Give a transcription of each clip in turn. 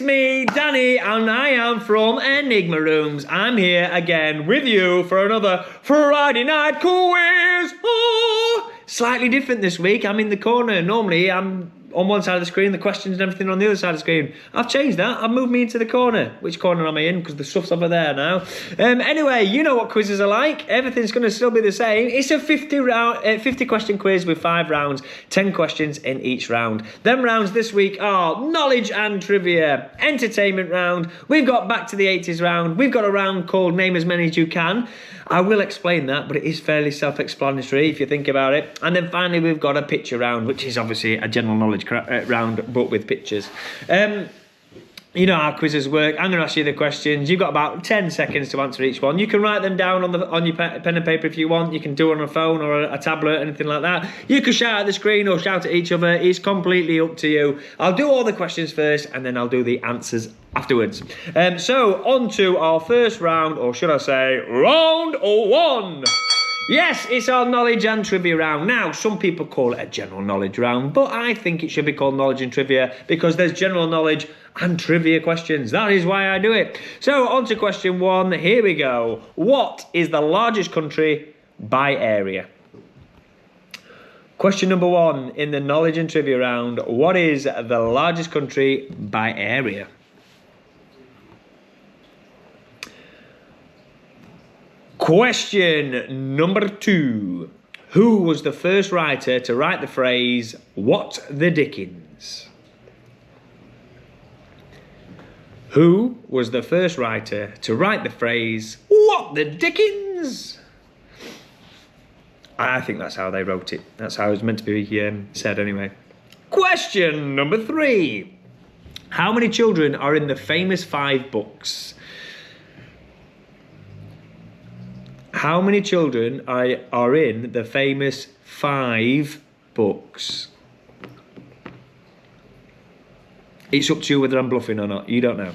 it's me, Danny, and I am from Enigma Rooms. I'm here again with you for another Friday night quiz. Oh, slightly different this week. I'm in the corner. Normally, I'm on one side of the screen, the questions and everything on the other side of the screen. I've changed that. I've moved me into the corner. Which corner am I in? Because the stuff's over there now. Anyway, you know what quizzes are like. Everything's going to still be the same. It's a 50 question quiz with 5 rounds, 10 questions in each round. Them rounds this week are knowledge and trivia, entertainment round. We've got back to the 80s round. We've got a round called name as many as you can. I will explain that, but it is fairly self-explanatory if you think about it. And then finally, we've got a picture round, which is obviously a general knowledge round, but with pictures. You know how quizzes work. I'm going to ask you the questions. You've got about 10 seconds to answer each one. You can write them down on your pen and paper if you want. You can do it on a phone or a tablet, anything like that. You can shout at the screen or shout at each other. It's completely up to you. I'll do all the questions first and then I'll do the answers afterwards. So on to our first round, or should I say round 1. Yes, it's our knowledge and trivia round. Now, some people call it a general knowledge round, but I think it should be called knowledge and trivia because there's general knowledge and trivia questions. That is why I do it. So, on to question 1. Here we go. What is the largest country by area? Question number 1 in the knowledge and trivia round. What is the largest country by area? Question number 2. Who was the first writer to write the phrase, "What the Dickens"? Who was the first writer to write the phrase, "What the Dickens"? I think that's how they wrote it. That's how it was meant to be said anyway. Question number 3. How many children are in the famous 5 books? How many children are in the famous 5 books? It's up to you whether I'm bluffing or not. You don't know.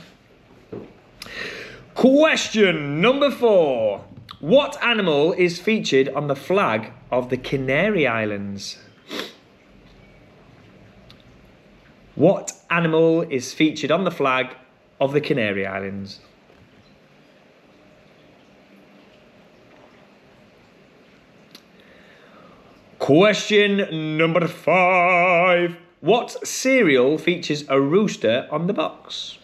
Question number 4. What animal is featured on the flag of the Canary Islands? What animal is featured on the flag of the Canary Islands? Question number 5. What cereal features a rooster on the box?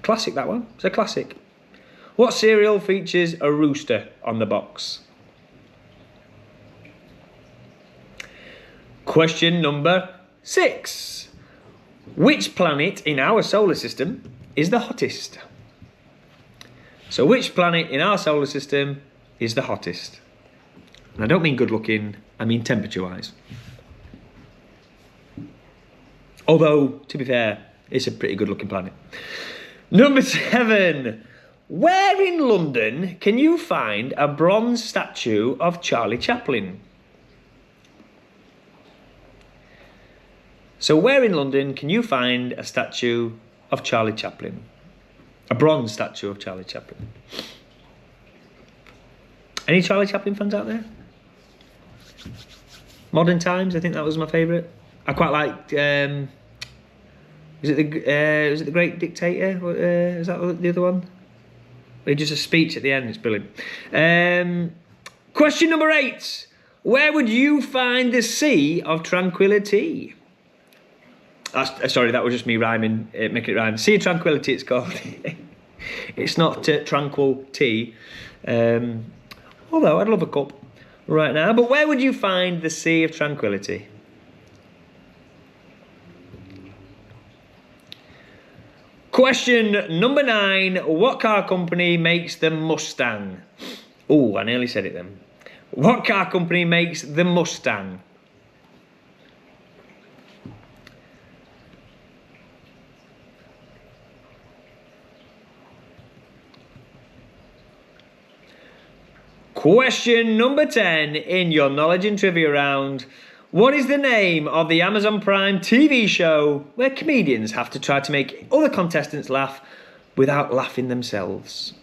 Classic, that one. It's a classic. What cereal features a rooster on the box? Question number 6. Which planet in our solar system is the hottest? So which planet in our solar system is the hottest? And I don't mean good looking, I mean temperature-wise. Although, to be fair, it's a pretty good looking planet. Number 7. Where in London can you find a bronze statue of Charlie Chaplin? So where in London can you find a statue of Charlie Chaplin? A bronze statue of Charlie Chaplin. Any Charlie Chaplin fans out there? Modern Times, I think that was my favourite. I quite liked. Was it the Great Dictator? Is that the other one? He does a speech at the end. It's brilliant. Question number 8. Where would you find the Sea of Tranquility? Sorry, that was just me rhyming. Making it rhyme. Sea of Tranquility. It's called. It's not tranquil tea. Although I'd love a cup right now. But where would you find the Sea of Tranquility? Question number 9. What car company makes the Mustang? Oh, I nearly said it then. What car company makes the Mustang? Question number 10 in your knowledge and trivia round. What is the name of the Amazon Prime TV show where comedians have to try to make other contestants laugh without laughing themselves?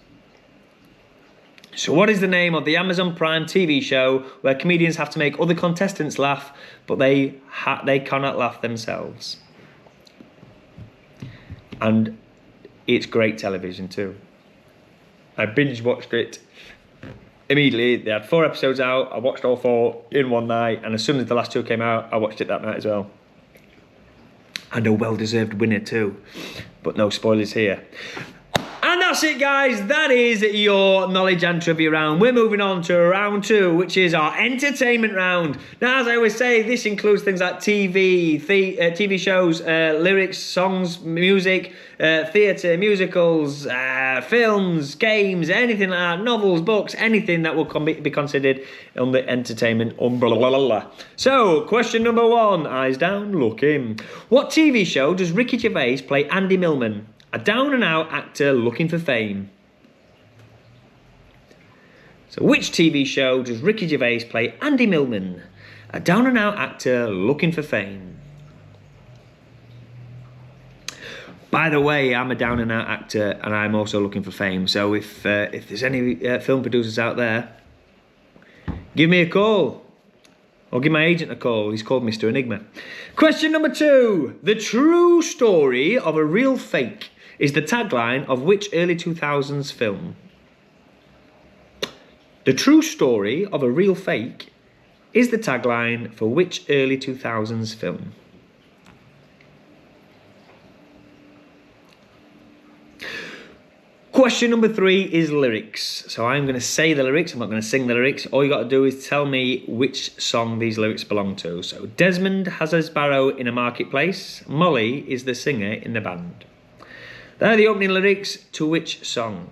So what is the name of the Amazon Prime TV show where comedians have to make other contestants laugh, but they cannot laugh themselves? And it's great television too. I binge watched it immediately. They had 4 episodes out. I watched all 4 in one night, and as soon as the last 2 came out, I watched it that night as well. And a well-deserved winner too. But no spoilers here. And that's it, guys. That is your knowledge and trivia round. We're moving on to round 2, which is our entertainment round. Now, as I always say, this includes things like TV shows, lyrics, songs, music, theatre, musicals, films, games, anything like that, novels, books, anything that will be considered under entertainment umbrella. So, question number 1, eyes down, look in. What TV show does Ricky Gervais play Andy Millman? A down-and-out actor looking for fame. So which TV show does Ricky Gervais play Andy Millman? A down-and-out actor looking for fame. By the way, I'm a down-and-out actor and I'm also looking for fame. So if there's any film producers out there, give me a call. Or give my agent a call. He's called Mr. Enigma. Question number 2. The true story of a real fake is the tagline of which early 2000s film? The true story of a real fake is the tagline for which early 2000s film? Question number 3 is lyrics. So I'm going to say the lyrics. I'm not going to sing the lyrics. All you got to do is tell me which song these lyrics belong to. So Desmond has a sparrow in a marketplace. Molly is the singer in the band. They're the opening lyrics to which song?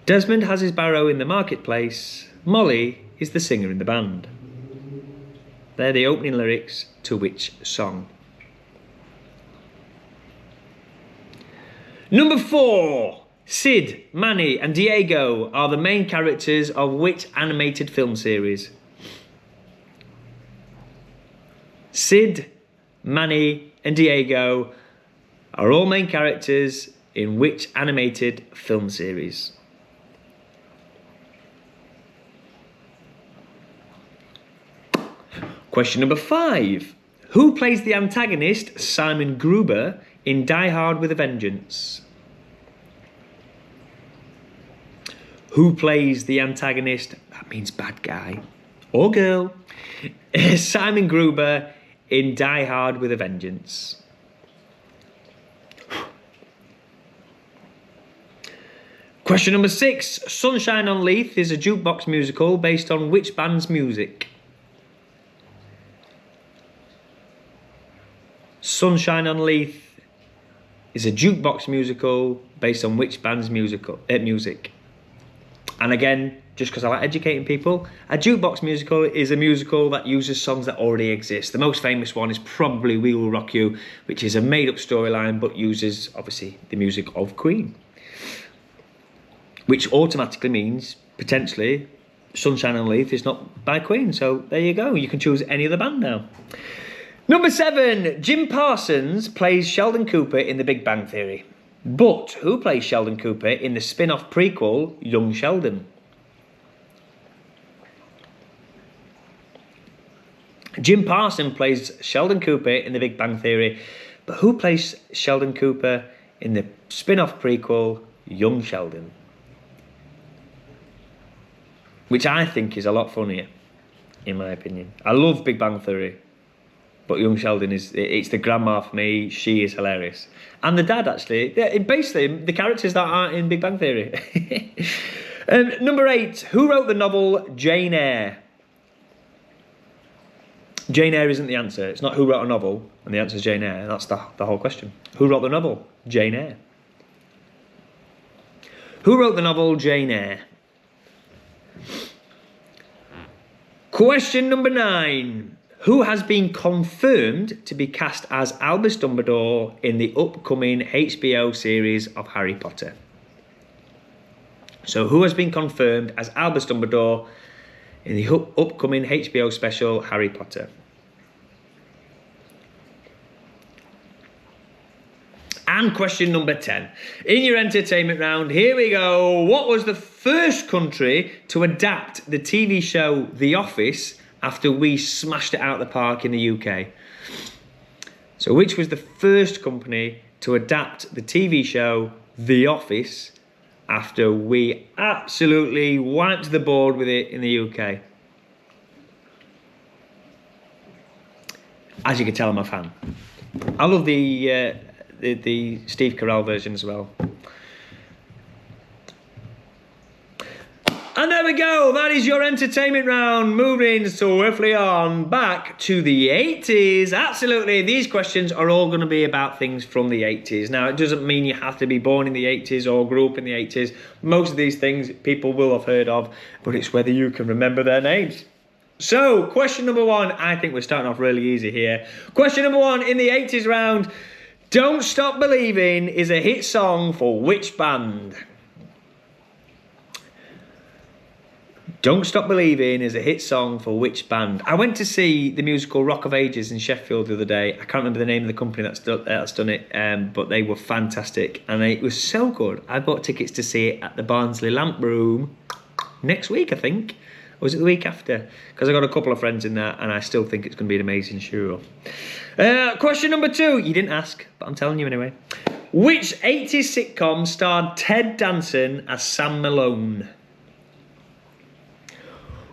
Desmond has his barrow in the marketplace. Molly is the singer in the band. They're the opening lyrics to which song? Number 4. Sid, Manny and Diego are the main characters of which animated film series? Sid, Manny and Diego are all main characters in which animated film series? Question number 5. Who plays the antagonist, Simon Gruber, in Die Hard with a Vengeance? Who plays the antagonist, that means bad guy, or girl, Simon Gruber in Die Hard with a Vengeance? Question number 6. Sunshine on Leith is a jukebox musical based on which band's music? Sunshine on Leith is a jukebox musical based on which band's music? And again, just because I like educating people, a jukebox musical is a musical that uses songs that already exist. The most famous one is probably We Will Rock You, which is a made-up storyline but uses, obviously, the music of Queen. Which automatically means, potentially, Sunshine on Leith is not by Queen. So there you go. You can choose any other band now. Number 7. Jim Parsons plays Sheldon Cooper in The Big Bang Theory. But who plays Sheldon Cooper in the spin-off prequel, Young Sheldon? Jim Parsons plays Sheldon Cooper in The Big Bang Theory. But who plays Sheldon Cooper in the spin-off prequel, Young Sheldon? Which I think is a lot funnier, in my opinion. I love Big Bang Theory. But Young Sheldon it's the grandma for me. She is hilarious. And the dad, actually. Basically, the characters that aren't in Big Bang Theory. Number 8. Who wrote the novel Jane Eyre? Jane Eyre isn't the answer. It's not who wrote a novel, and the answer is Jane Eyre. That's the whole question. Who wrote the novel? Jane Eyre. Who wrote the novel Jane Eyre? Question number 9. Who has been confirmed to be cast as Albus Dumbledore in the upcoming HBO series of Harry Potter? So who has been confirmed as Albus Dumbledore in the upcoming HBO special Harry Potter? And question number 10. In your entertainment round, here we go. What was the first country to adapt the TV show The Office after we smashed it out of the park in the UK? So which was the first company to adapt the TV show The Office after we absolutely wiped the board with it in the UK? As you can tell, I'm a fan. I love the Steve Carell version as well. And there we go, that is your entertainment round. Moving swiftly on back to the 80s. Absolutely, these questions are all going to be about things from the 80s. Now, it doesn't mean you have to be born in the 80s or grew up in the 80s. Most of these things people will have heard of, but it's whether you can remember their names. So, question number one, I think we're starting off really easy here. Question number one in the 80s round. Don't Stop Believing is a hit song for which band? Don't Stop Believing is a hit song for which band? I went to see the musical Rock of Ages in Sheffield the other day. I can't remember the name of the company that's done it, but they were fantastic. And it was so good. I bought tickets to see it at the Barnsley Lamp Room next week, I think. Or was it the week after? Because I got a couple of friends in there, and I still think it's going to be an amazing show. Question number two. You didn't ask, but I'm telling you anyway. Which 80s sitcom starred Ted Danson as Sam Malone?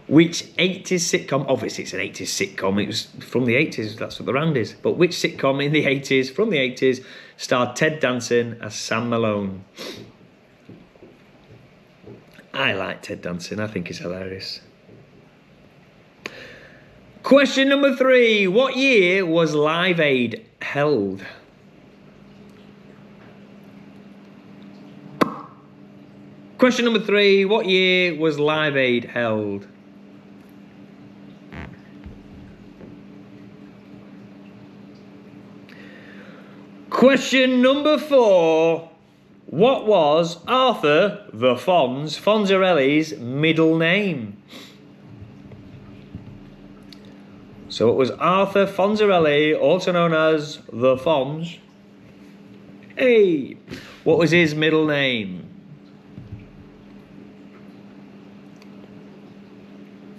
Which 80s sitcom, obviously it's an 80s sitcom, it was from the 80s, that's what the round is, but which sitcom in the 80s, from the 80s, starred Ted Danson as Sam Malone? I like Ted Danson, I think he's hilarious. Question number three, what year was Live Aid held? Question number three, what year was Live Aid held? Question number four. What was Arthur the Fonzarelli's middle name? So it was Arthur Fonzarelli, also known as the Fonz. Hey, what was his middle name?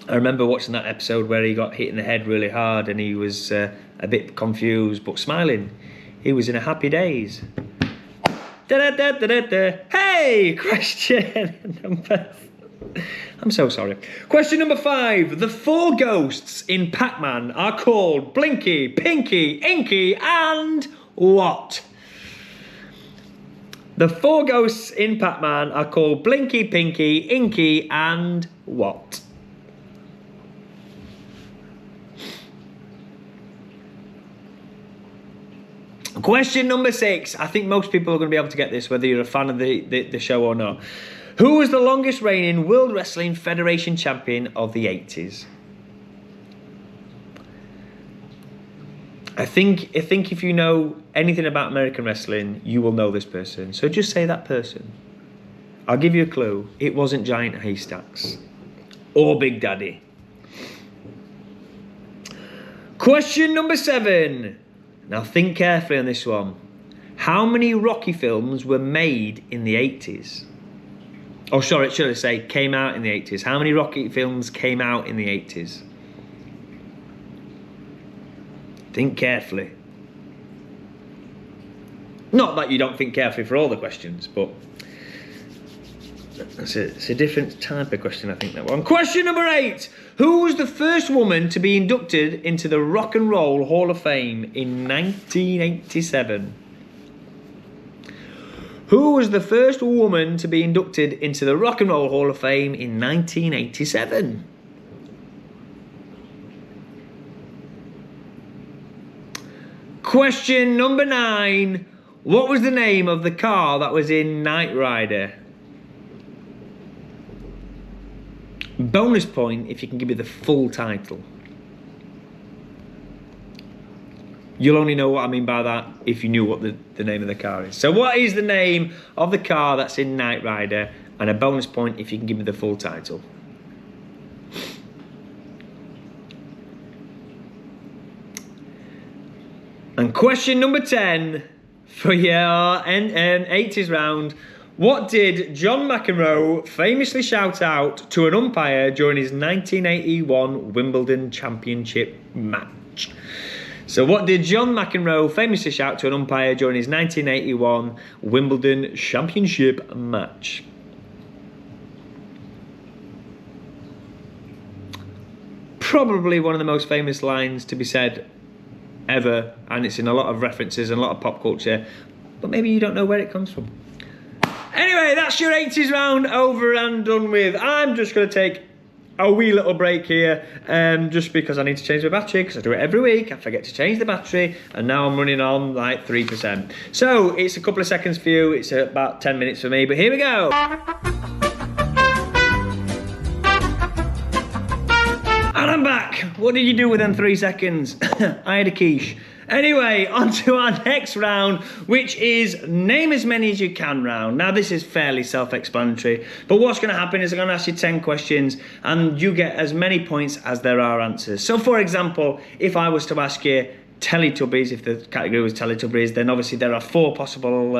I remember watching that episode where he got hit in the head really hard and he was a bit confused but smiling. He was in a happy days. Hey, question number... I'm so sorry. Question number five. The four ghosts in Pac-Man are called Blinky, Pinky, Inky, and what? The four ghosts in Pac-Man are called Blinky, Pinky, Inky, and what? Question number six. I think most people are going to be able to get this, whether you're a fan of the show or not. Who was the longest reigning World Wrestling Federation champion of the 80s? I think if you know anything about American wrestling, you will know this person. So just say that person. I'll give you a clue. It wasn't Giant Haystacks or Big Daddy. Question number seven. Now think carefully on this one. How many Rocky films were made in the 80s? Oh, sorry, should I say came out in the 80s? How many Rocky films came out in the 80s? Think carefully. Not that you don't think carefully for all the questions, but it's a different type of question, I think, that one. Question number eight. Who was the first woman to be inducted into the Rock and Roll Hall of Fame in 1987? Who was the first woman to be inducted into the Rock and Roll Hall of Fame in 1987? Question number nine. What was the name of the car that was in Knight Rider? Bonus point if you can give me the full title. You'll only know what I mean by that if you knew what the name of the car is. So what is the name of the car that's in Knight Rider? And a bonus point if you can give me the full title. And question number 10 for your 80s round. What did John McEnroe famously shout out to an umpire during his 1981 Wimbledon Championship match? So what did John McEnroe famously shout to an umpire during his 1981 Wimbledon Championship match? Probably one of the most famous lines to be said ever, and it's in a lot of references and a lot of pop culture, but maybe you don't know where it comes from. Anyway, that's your 80s round over and done with. I'm just going to take a wee little break here, just because I need to change my battery, because I do it every week. I forget to change the battery, and now I'm running on like 3%. So it's a couple of seconds for you, it's about 10 minutes for me, but here we go. And I'm back. What did you do within 3 seconds? I had a quiche. Anyway, on to our next round, which is name as many as you can round. Now, this is fairly self-explanatory, but what's going to happen is I'm going to ask you 10 questions, and you get as many points as there are answers. So, for example, if I was to ask you Teletubbies, if the category was Teletubbies, then obviously there are 4 possible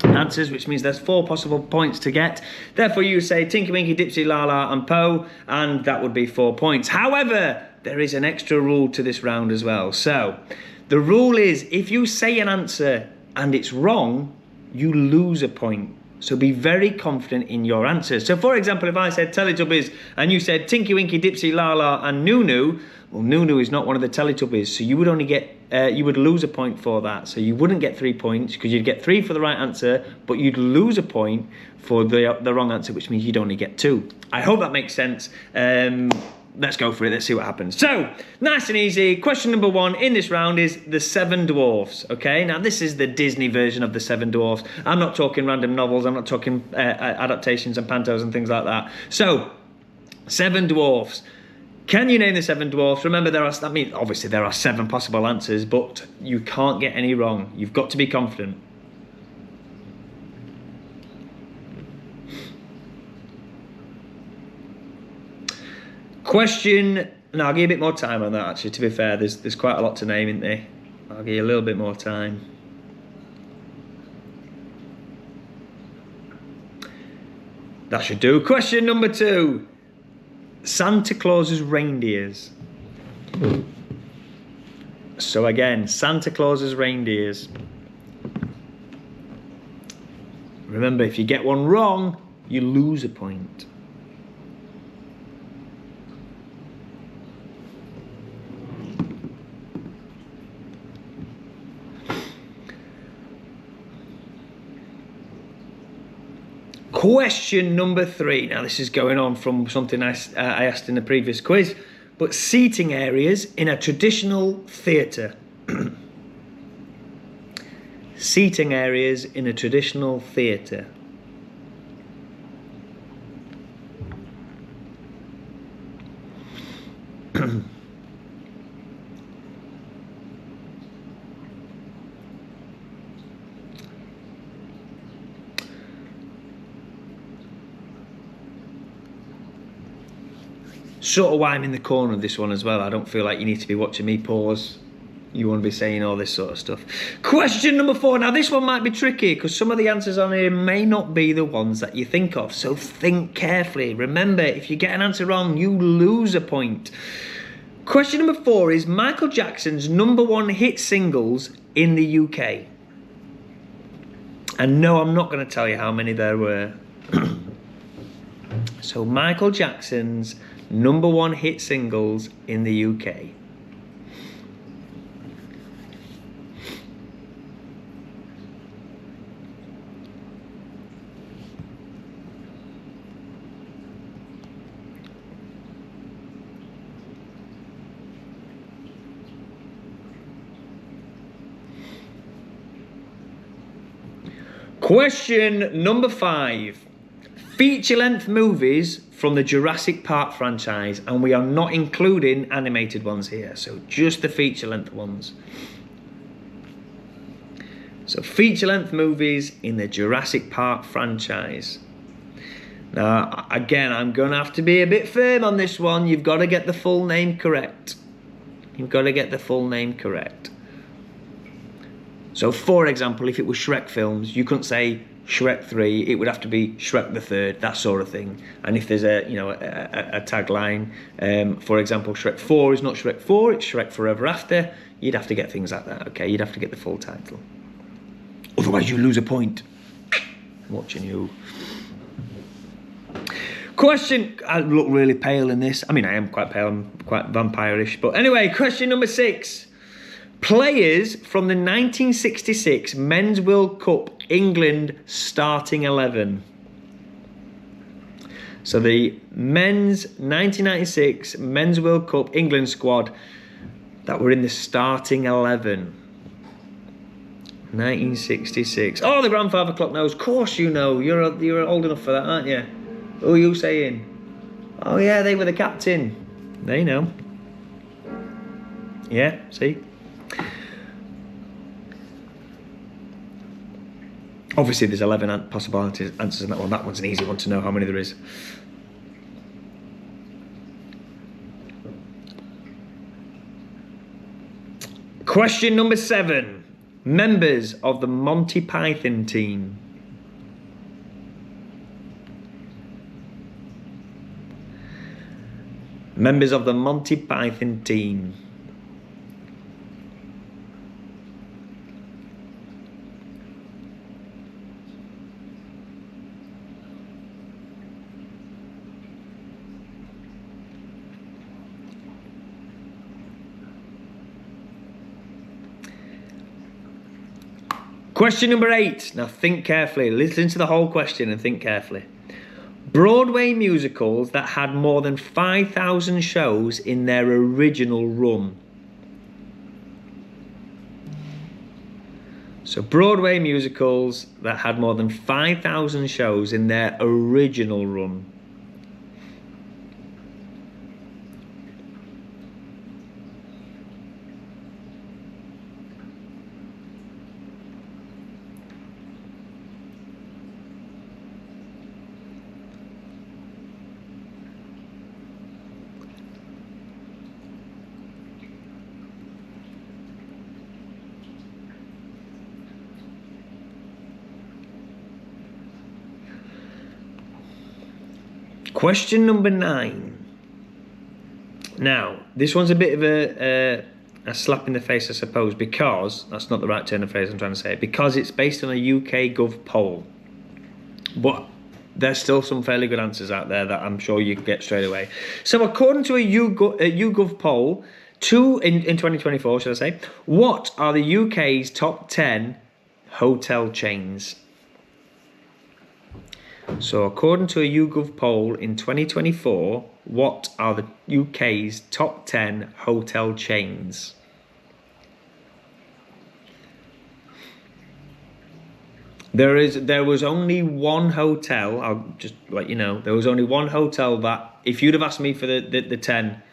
answers, which means there's 4 possible points to get. Therefore, you say Tinky Winky, Dipsy, Lala and Poe, and that would be 4 points. However, there is an extra rule to this round as well. So, the rule is if you say an answer and it's wrong, you lose a point. So be very confident in your answers. So, for example, if I said Teletubbies and you said Tinky Winky, Dipsy, Lala and Nunu, well, Nunu is not one of the Teletubbies, so you would only get, you would lose a point for that. So you wouldn't get 3 points because you'd get 3 for the right answer, but you'd lose a point for the wrong answer, which means you'd only get 2. I hope that makes sense. Let's go for it. Let's see what happens. So, nice and easy. Question number 1 in this round is the 7 Dwarfs. Okay, now this is the Disney version of the 7 Dwarfs. I'm not talking random novels. I'm not talking adaptations and pantos and things like that. So, 7 Dwarfs. Can you name the 7 Dwarfs? Remember, obviously there are 7 possible answers, but you can't get any wrong. You've got to be confident. Question, now I'll give you a bit more time on that actually, to be fair, there's quite a lot to name, isn't there? I'll give you a little bit more time. That should do. Question number 2. Santa Claus's reindeers. So again, Santa Claus's reindeers. Remember, if you get one wrong, you lose a point. Question number 3. Now this is going on from something I asked in the previous quiz, but seating areas in a traditional theatre. Seating areas in a traditional theatre. Sort of why I'm in the corner of this one as well. I don't feel like you need to be watching me pause. You want to be saying all this sort of stuff. Question number 4. Now this one might be tricky because some of the answers on here may not be the ones that you think of. So think carefully. Remember, if you get an answer wrong, you lose a point. Question number 4 is Michael Jackson's #1 hit singles in the UK. And no, I'm not going to tell you how many there were. So Michael Jackson's #1 hit singles in the UK. Question number 5. Feature-length movies from the Jurassic Park franchise, and we are not including animated ones here, so just the feature-length ones. So feature-length movies in the Jurassic Park franchise. Now, again, I'm going to have to be a bit firm on this one. You've got to get the full name correct. You've got to get the full name correct. So, for example, if it was Shrek films, you couldn't say Shrek 3, it would have to be Shrek the Third, that sort of thing. And if there's a tagline, for example, Shrek 4 is not Shrek 4, it's Shrek Forever After, you'd have to get things like that, okay? You'd have to get the full title. Otherwise you lose a point. I'm watching you. Question, I look really pale in this. I mean, I am quite pale, I'm quite vampire-ish. But anyway, question number 6. Players from the 1966 Men's World Cup England starting 11. So the men's 1996 Men's World Cup England squad that were in the starting 11. 1966. Oh, the grandfather clock knows. Of course you know. You're old enough for that, aren't you? Who are you saying? Oh yeah, they were the captain. They know. Yeah, see? Obviously, there's 11 possible answers in that one. That one's an easy one to know how many there is. Question number 7. Members of the Monty Python team. Members of the Monty Python team. Question number 8. Now think carefully. Listen to the whole question and think carefully. Broadway musicals that had more than 5,000 shows in their original run. So Broadway musicals that had more than 5,000 shows in their original run. Question number 9. Now, this one's a bit of a slap in the face, I suppose, because, that's not the right turn of phrase I'm trying to say, because it's based on a UK Gov poll. But there's still some fairly good answers out there that I'm sure you can get straight away. So according to a YouGov poll, in 2024, should I say, what are the UK's top 10 hotel chains? So according to a YouGov poll in 2024, what are the UK's top 10 hotel chains? There was only one hotel, I'll just let you know, there was only one hotel that, if you'd have asked me for the 10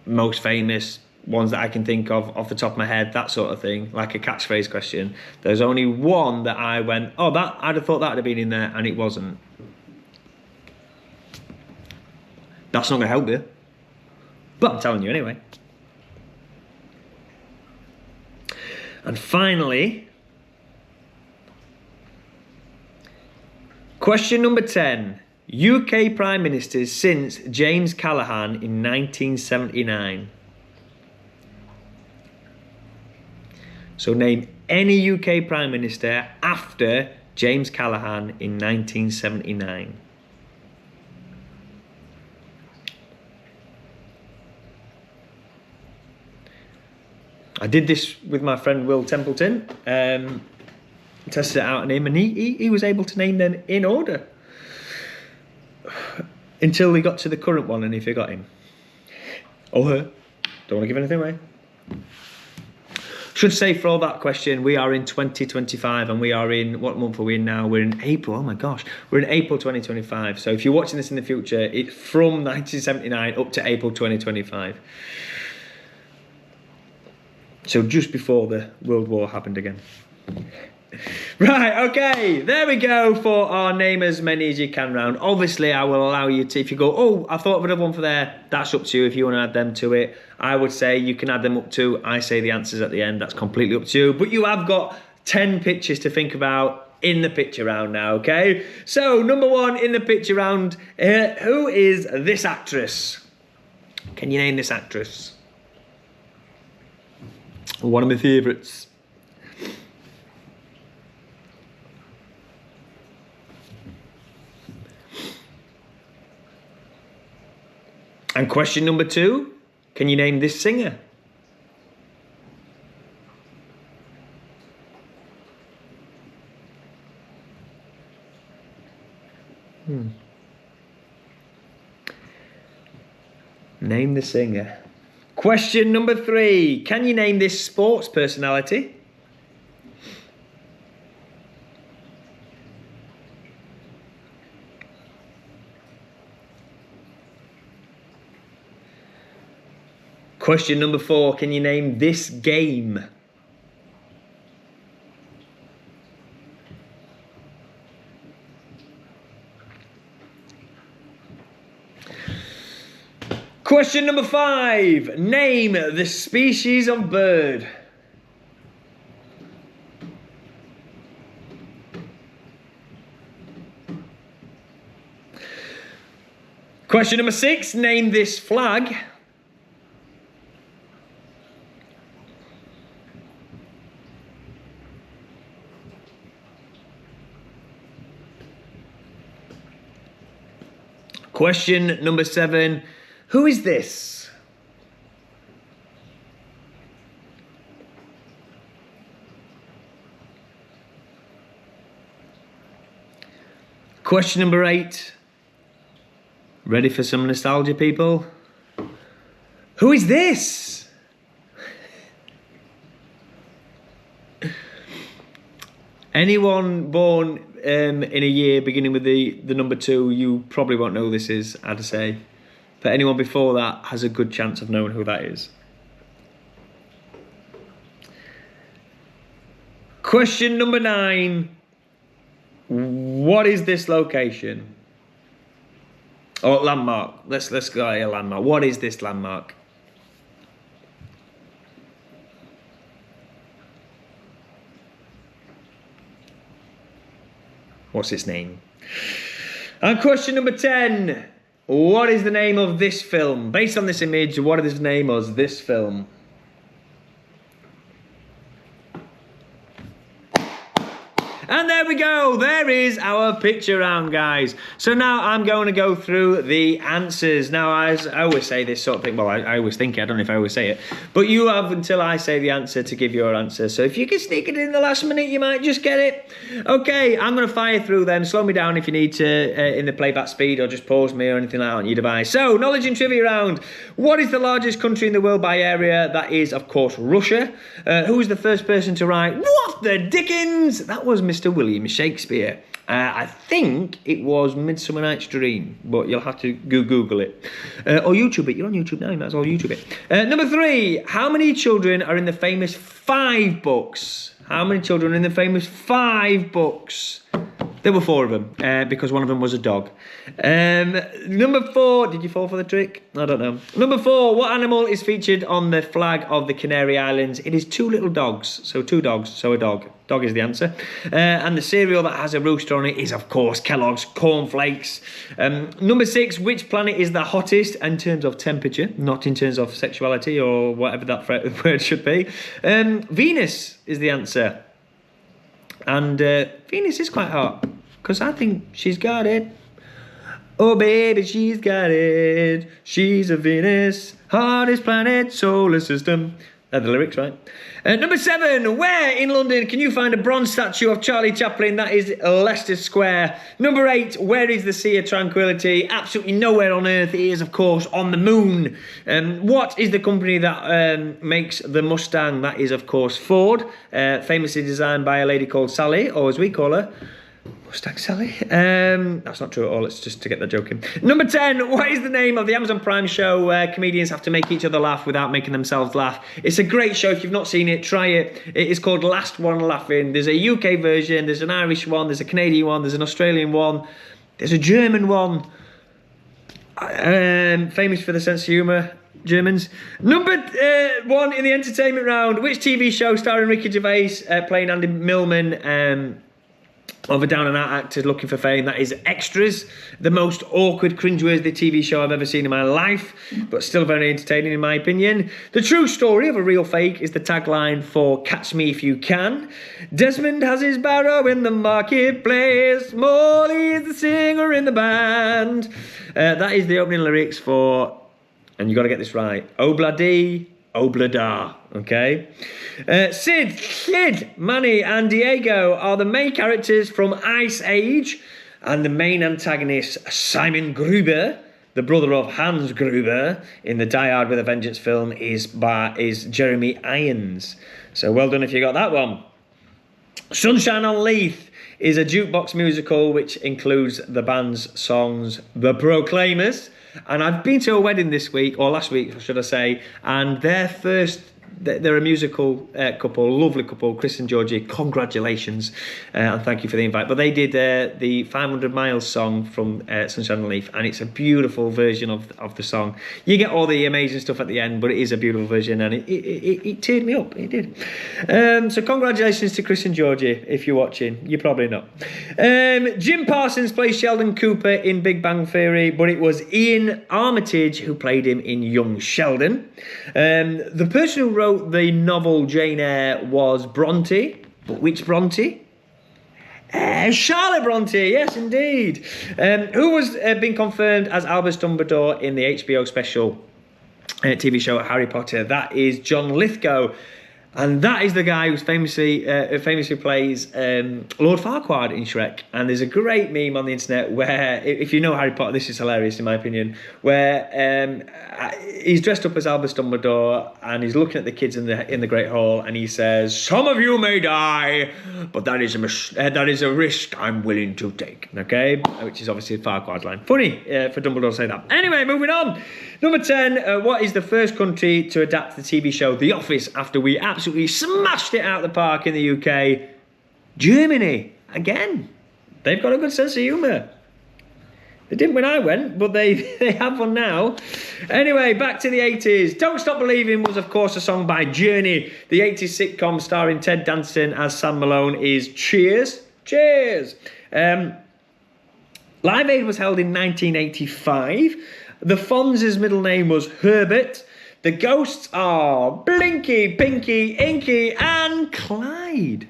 most famous ones that I can think of off the top of my head, that sort of thing, like a catchphrase question, there's only one that I went, oh, that I'd have thought that would have been in there, and it wasn't. That's not going to help you, but I'm telling you anyway. And finally, question number 10. UK Prime Ministers since James Callaghan in 1979. So name any UK Prime Minister after James Callaghan in 1979. I did this with my friend Will Templeton, tested it out on him, and he was able to name them in order until we got to the current one and he forgot him. Or her. Don't want to give anything away. Should say for all that question, we are in 2025 and we are in, what month are we in now? We're in April, oh my gosh. We're in April 2025. So if you're watching this in the future, it's from 1979 up to April 2025. So just before the World War happened again. Right, okay, there we go for our name as many as you can round. Obviously, I will allow you to, if you go, oh, I thought of another one for there, that's up to you if you want to add them to it. I would say you can add them up to, I say the answers at the end, that's completely up to you. But you have got 10 pictures to think about. in the picture round now, okay? So, number one in the picture round, who is this actress? Can you name this actress? One of my favourites. And question number two, can you name this singer? Name the singer. Question number three, can you name this sports personality? Question number four, can you name this game? Question number five, name the species of bird. Question number six, name this flag. Question number seven, who is this? Question number eight, ready for some nostalgia, people? Who is this? Anyone born in a year beginning with the number two, you probably won't know who this is, I'd say. But anyone before that has a good chance of knowing who that is. Question number nine. What is this location? Oh, landmark. Let's go a landmark. What is this landmark? What's its name? And question number 10. What is the name of this film? Based on this image, what is the name of this film? And there we go, there is our picture round, guys. So now I'm going to go through the answers. Now, as I always say this sort of thing, well, I always think it, I don't know if I always say it, but you have until I say the answer to give your answer. So if you can sneak it in the last minute, you might just get it. Okay, I'm going to fire through them. Slow me down if you need to in the playback speed, or just pause me or anything like that on your device. So, knowledge and trivia round. What is the largest country in the world by area? That is, of course, Russia. Who was the first person to write, "What the Dickens?" That was Mr. William Shakespeare. I think it was Midsummer Night's Dream, but you'll have to Google it. Or YouTube it. You're on YouTube now, you might as well YouTube it. Number 3, how many children are in the famous 5 books? How many children are in the famous 5 books? There were 4 of them, because one of them was a dog. Number 4, did you fall for the trick? I don't know. Number 4, what animal is featured on the flag of the Canary Islands? It is 2 little dogs, so 2 dogs, so a dog. Dog is the answer. And the cereal that has a rooster on it is, of course, Kellogg's Corn Flakes. Number 6, which planet is the hottest in terms of temperature, not in terms of sexuality or whatever that word should be? Venus is the answer. And Venus is quite hot, because I think she's got it. Oh baby, she's got it. She's a Venus, hottest planet, solar system. They're the lyrics, right? Number 7, where in London can you find a bronze statue of Charlie Chaplin? That is Leicester Square. Number 8, where is the Sea of Tranquility? Absolutely nowhere on Earth. It is, of course, on the moon. What is the company that makes the Mustang? That is, of course, Ford. Famously designed by a lady called Sally, or as we call her, Mustang Sally. That's not true at all, it's just to get the joke in. Number 10, what is the name of the Amazon Prime show where comedians have to make each other laugh without making themselves laugh? It's a great show. If you've not seen it, try it. It is called Last One Laughing. There's a UK version, there's an Irish one, there's a Canadian one, there's an Australian one, there's a German one. Famous for the sense of humour, Germans. Number 1 in the entertainment round, which TV show starring Ricky Gervais playing Andy Millman of a down-and-out actor looking for fame. That is Extras, the most awkward, cringeworthy TV show I've ever seen in my life, but still very entertaining in my opinion. The true story of a real fake is the tagline for Catch Me If You Can. Desmond has his barrow in the marketplace. Molly is the singer in the band. That is the opening lyrics for, and you got to get this right, Obladi, Oblada, okay? Sid, Manny and Diego are the main characters from Ice Age, and the main antagonist, Simon Gruber, the brother of Hans Gruber, in the Die Hard with a Vengeance film is Jeremy Irons. So well done if you got that one. Sunshine on Leith is a jukebox musical which includes the band's songs The Proclaimers. And I've been to a wedding this week, or last week, should I say, and they're a musical couple, lovely couple, Chris and Georgie. Congratulations, and thank you for the invite. But they did the 500 Miles song from Sunshine and Leaf, and it's a beautiful version of the song. You get all the amazing stuff at the end, but it is a beautiful version, and it teared me up. It did. So congratulations to Chris and Georgie, if you're watching. You're probably not. Jim Parsons plays Sheldon Cooper in Big Bang Theory, but it was Ian Armitage who played him in Young Sheldon. The person who wrote the novel Jane Eyre was Bronte, but which Bronte? Charlotte Bronte, yes indeed. Who was been confirmed as Albus Dumbledore in the HBO special TV show Harry Potter? That is John Lithgow. And that is the guy who famously plays Lord Farquaad in Shrek. And there's a great meme on the internet where, if you know Harry Potter, this is hilarious in my opinion, where he's dressed up as Albus Dumbledore and he's looking at the kids in the Great Hall and he says, "Some of you may die, but that is a risk I'm willing to take." Okay, which is obviously a Farquaad line. Funny for Dumbledore to say that. Anyway, moving on. Number 10, what is the first country to adapt the TV show The Office after we absolutely smashed it out of the park in the UK? Germany. Again, they've got a good sense of humour. They didn't when I went, but they have one now. Anyway, back to the 80s. Don't Stop Believing was, of course, a song by Journey. The 80s sitcom starring Ted Danson as Sam Malone is Cheers. Cheers. Live Aid was held in 1985. The Fonz's middle name was Herbert. The ghosts are Blinky, Pinky, Inky and Clyde.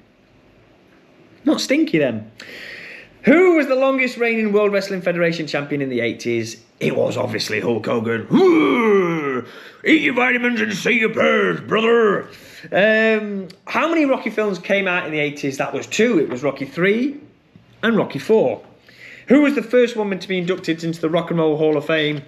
Not Stinky then. Who was the longest reigning World Wrestling Federation champion in the 80s? It was obviously Hulk Hogan. Eat your vitamins and say your prayers, brother. How many Rocky films came out in the 80s? That was 2. It was Rocky 3 and Rocky 4. Who was the first woman to be inducted into the Rock and Roll Hall of Fame?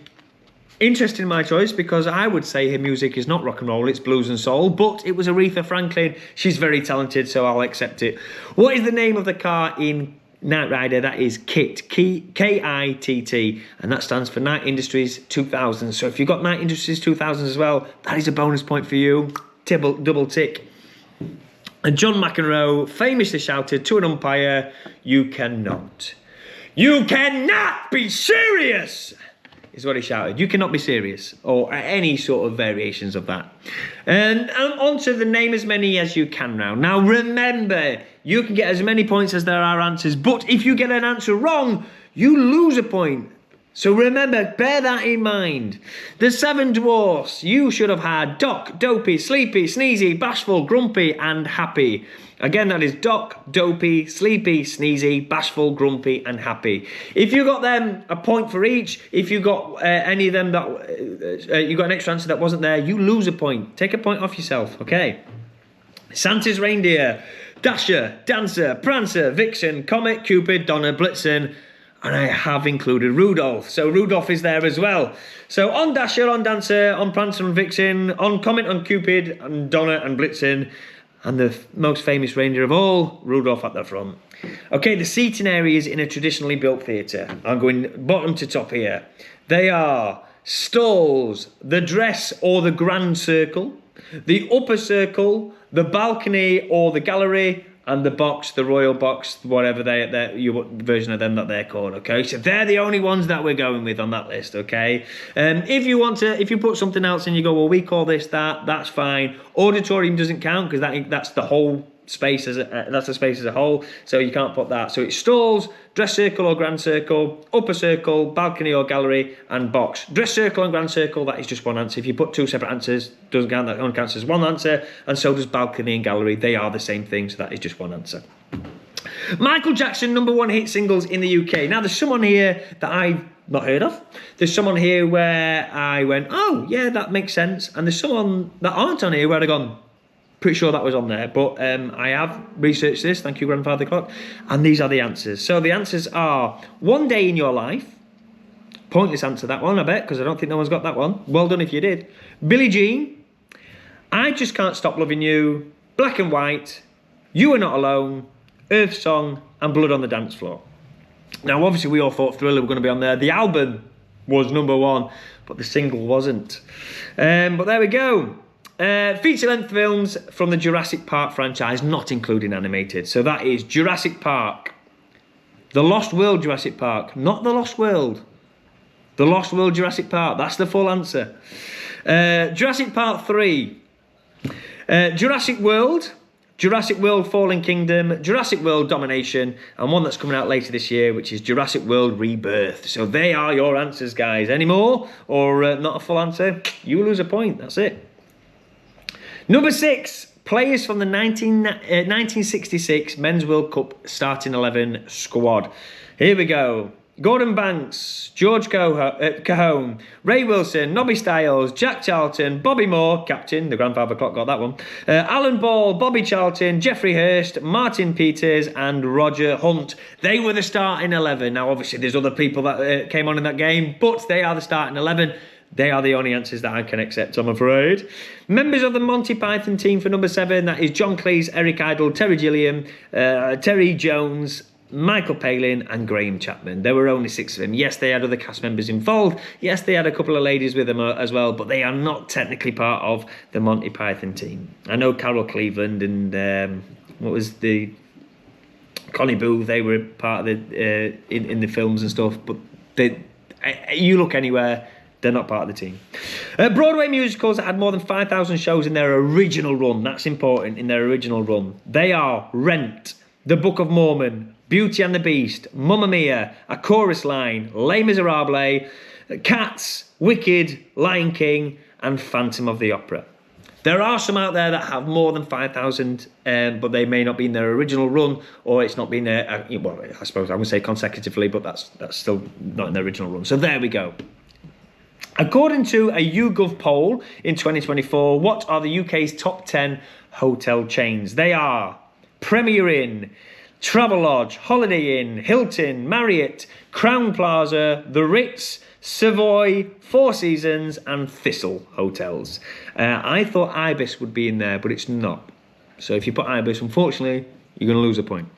Interesting my choice, because I would say her music is not rock and roll, it's blues and soul, but it was Aretha Franklin. She's very talented, so I'll accept it. What is the name of the car in Knight Rider? That is KITT, K-I-T-T, and that stands for Knight Industries 2000. So if you've got Knight Industries 2000 as well, that is a bonus point for you. Double tick. And John McEnroe famously shouted to an umpire, "You cannot. You cannot be serious!" is what he shouted. You cannot be serious, or any sort of variations of that. And on to the name as many as you can now. Now remember, you can get as many points as there are answers, but if you get an answer wrong, you lose a point. So remember, bear that in mind. The 7 dwarfs, you should have had Doc, Dopey, Sleepy, Sneezy, Bashful, Grumpy and Happy. Again, that is Doc, Dopey, Sleepy, Sneezy, Bashful, Grumpy and Happy. If you got them, a point for each. If you got any of them that you got an extra answer that wasn't there, you lose a point. Take a point off yourself, okay? Santa's reindeer, Dasher, Dancer, Prancer, Vixen, Comet, Cupid, Donner, Blitzen, and I have included Rudolph. So Rudolph is there as well. So on Dasher, on Dancer, on Prancer and Vixen, on Comet, on Cupid, and Donner and Blitzen, and the most famous reindeer of all, Rudolph at the front. Okay, the seating areas in a traditionally built theatre. I'm going bottom to top here. They are stalls, the dress or the grand circle, the upper circle, the balcony or the gallery, and the box, the royal box, whatever your version of them that they're called, okay? So they're the only ones that we're going with on that list, okay? If you put something else in, you go, well, we call this that, that's fine. Auditorium doesn't count because that's the whole space that's a space as a whole, so you can't put that. So it's stalls, dress circle or grand circle, upper circle, balcony or gallery, and box. Dress circle and grand circle, that is just one answer. If you put two separate answers, doesn't count, that only counts as one answer, and so does balcony and gallery. They are the same thing, so that is just one answer. Michael Jackson #1 hit singles in the UK. Now there's someone here that I've not heard of. There's someone here where I went, oh yeah, that makes sense, and there's someone that aren't on here where I've gone, pretty sure that was on there, but I have researched this, thank you Grandfather Clock, and these are the answers. So the answers are One Day in Your Life. Pointless answer that one, I bet, because I don't think no one's got that one. Well done if you did. Billie Jean, I Just Can't Stop Loving You, Black and White, You Are Not Alone, Earth Song, and Blood on the Dance Floor. Now obviously we all thought Thriller were going to be on there. The album was #1, but the single wasn't. But there we go. Feature-length films from the Jurassic Park franchise, not including animated. So that is Jurassic Park, The Lost World Jurassic Park, not The Lost World. The Lost World Jurassic Park, that's the full answer. Jurassic Park 3, Jurassic World, Jurassic World Fallen Kingdom, Jurassic World Domination, and one that's coming out later this year, which is Jurassic World Rebirth. So they are your answers, guys. Any more or not a full answer? You lose a point, that's it. Number 6, players from the 1966 Men's World Cup starting 11 squad. Here we go. Gordon Banks, George Cajon, Ray Wilson, Nobby Stiles, Jack Charlton, Bobby Moore, captain, the Grandfather Clock got that one, Alan Ball, Bobby Charlton, Jeffrey Hurst, Martin Peters, and Roger Hunt. They were the starting 11. Now, obviously, there's other people that came on in that game, but they are the starting 11. They are the only answers that I can accept, I'm afraid. Members of the Monty Python team for number 7, that is John Cleese, Eric Idle, Terry Gilliam, Terry Jones, Michael Palin, and Graham Chapman. There were only 6 of them. Yes, they had other cast members involved. Yes, they had a couple of ladies with them as well, but they are not technically part of the Monty Python team. I know Carol Cleveland and what was the Connie Booth, they were part of the in the films and stuff, but you look anywhere, they're not part of the team. Broadway musicals that had more than 5,000 shows in their original run. That's important, in their original run. They are Rent, The Book of Mormon, Beauty and the Beast, Mamma Mia, A Chorus Line, Les Miserables, Cats, Wicked, Lion King, and Phantom of the Opera. There are some out there that have more than 5,000, but they may not be in their original run, or it's not been well, I suppose I would say consecutively, but that's still not in their original run. So there we go. According to a YouGov poll in 2024, what are the UK's top 10 hotel chains? They are Premier Inn, Travelodge, Holiday Inn, Hilton, Marriott, Crown Plaza, The Ritz, Savoy, Four Seasons, and Thistle Hotels. I thought Ibis would be in there, but it's not. So if you put Ibis, unfortunately, you're going to lose a point.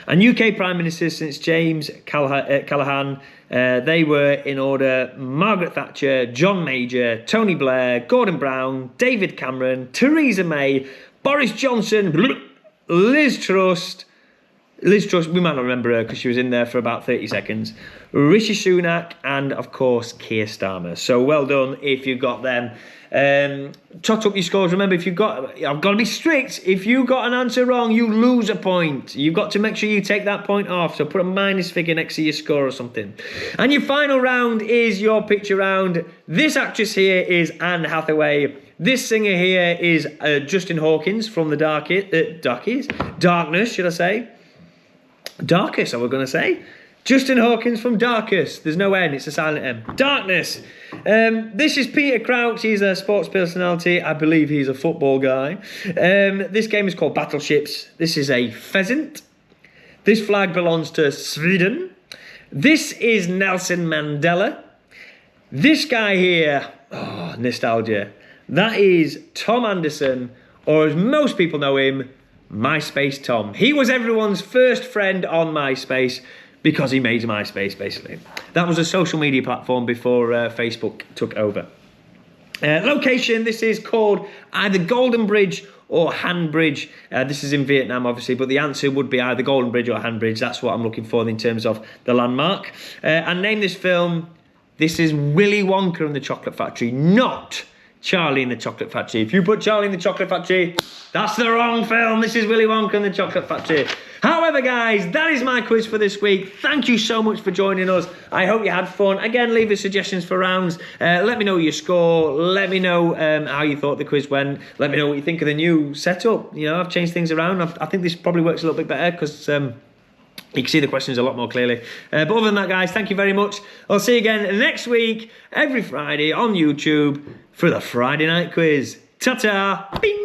And UK Prime Ministers since James Callaghan, they were in order: Margaret Thatcher, John Major, Tony Blair, Gordon Brown, David Cameron, Theresa May, Boris Johnson, Liz Truss, we might not remember her because she was in there for about 30 seconds, Rishi Sunak, and of course Keir Starmer. So well done if you've got them. Tot up your scores. Remember, I've got to be strict. If you got an answer wrong, you lose a point. You've got to make sure you take that point off. So put a minus figure next to your score or something. And your final round is your picture round. This actress here is Anne Hathaway. This singer here is Justin Hawkins from the Darkness, should I say? Darkest, I was going to say. Justin Hawkins from Darkest. There's no N, it's a silent M. Darkness. This is Peter Crouch. He's a sports personality. I believe he's a football guy. This game is called Battleships. This is a pheasant. This flag belongs to Sweden. This is Nelson Mandela. This guy here, oh, nostalgia. That is Tom Anderson, or as most people know him, MySpace Tom. He was everyone's first friend on MySpace because he made MySpace, basically. That was a social media platform before Facebook took over. Location, this is called either Golden Bridge or Han Bridge. This is in Vietnam, obviously, but the answer would be either Golden Bridge or Han Bridge. That's what I'm looking for in terms of the landmark. And name this film. This is Willy Wonka and the Chocolate Factory, not Charlie and the Chocolate Factory. If you put Charlie and the Chocolate Factory, that's the wrong film. This is Willy Wonka and the Chocolate Factory. However, guys, that is my quiz for this week. Thank you so much for joining us. I hope you had fun. Again, leave us suggestions for rounds. Let me know your score. Let me know how you thought the quiz went. Let me know what you think of the new setup. You know, I've changed things around. I think this probably works a little bit better because you can see the questions a lot more clearly. But other than that, guys, thank you very much. I'll see you again next week, every Friday on YouTube for the Friday night quiz. Ta-ta! Bing!